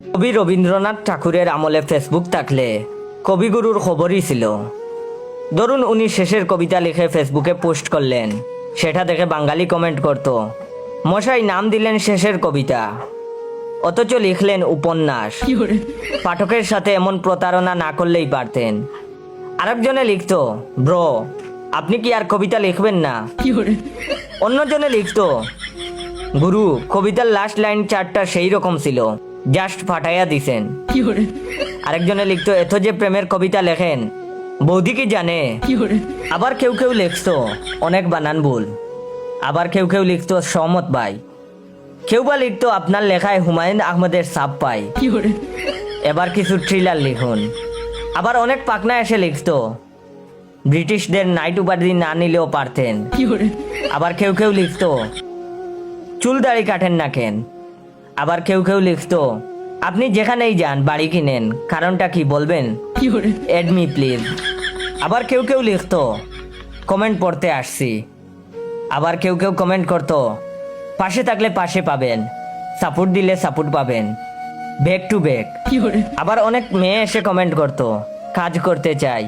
কবি রবীন্দ্রনাথ ঠাকুরের আমলে ফেসবুক থাকলে কবিগুরুর খবরই ছিল। ধরুন উনি শেষের কবিতা লিখে ফেসবুকে পোস্ট করলেন, সেটা দেখে বাঙালি কমেন্ট করত, মশাই নাম দিলেন শেষের কবিতা, অথচ লিখলেন উপন্যাস। পাঠকের সাথে এমন প্রতারণা না করলেই পারতেন। আরেকজনে লিখত, ব্রো আপনি কি আর কবিতা লিখবেন না? অন্যজনে লিখত, গুরু কবিতার লাস্ট লাইন 4টা সেই রকম ছিল, জাস্ট ফাটাইয়া দিছেন। আরেকজনে লিখত, এত যে প্রেমের কবিতা লেখেন বৌদি কি জানে? আবার কেউ কেউ লিখত অনেক বানান ভুল। আবার কেউ কেউ লিখত সহমত ভাই। কেউ বা লিখত আপনার লেখায় হুমায়ুন আহমেদের ছাপ পাই, এবার কিছু থ্রিলার লিখুন। আবার অনেক পাকনা এসে লিখত ব্রিটিশদের নাইট উপাধি না নিলেও পারতেন। আবার কেউ কেউ লিখত চুল দাড়ি কাটেন না কেন? আবার কেউ কেউ লিখত আপনি যেখানেই যান বাড়ি কিনেন, কারণটা কি বলবেন? এডমি প্লিজ। আবার কেউ কেউ লিখত কমেন্ট পড়তে আসছি। আবার কেউ কেউ কমেন্ট করত পাশে থাকলে পাশে পাবেন, সাপোর্ট দিলে সাপোর্ট পাবেন, ব্যাক টু ব্যাক। আবার অনেক মেয়ে এসে কমেন্ট করত কাজ করতে চাই।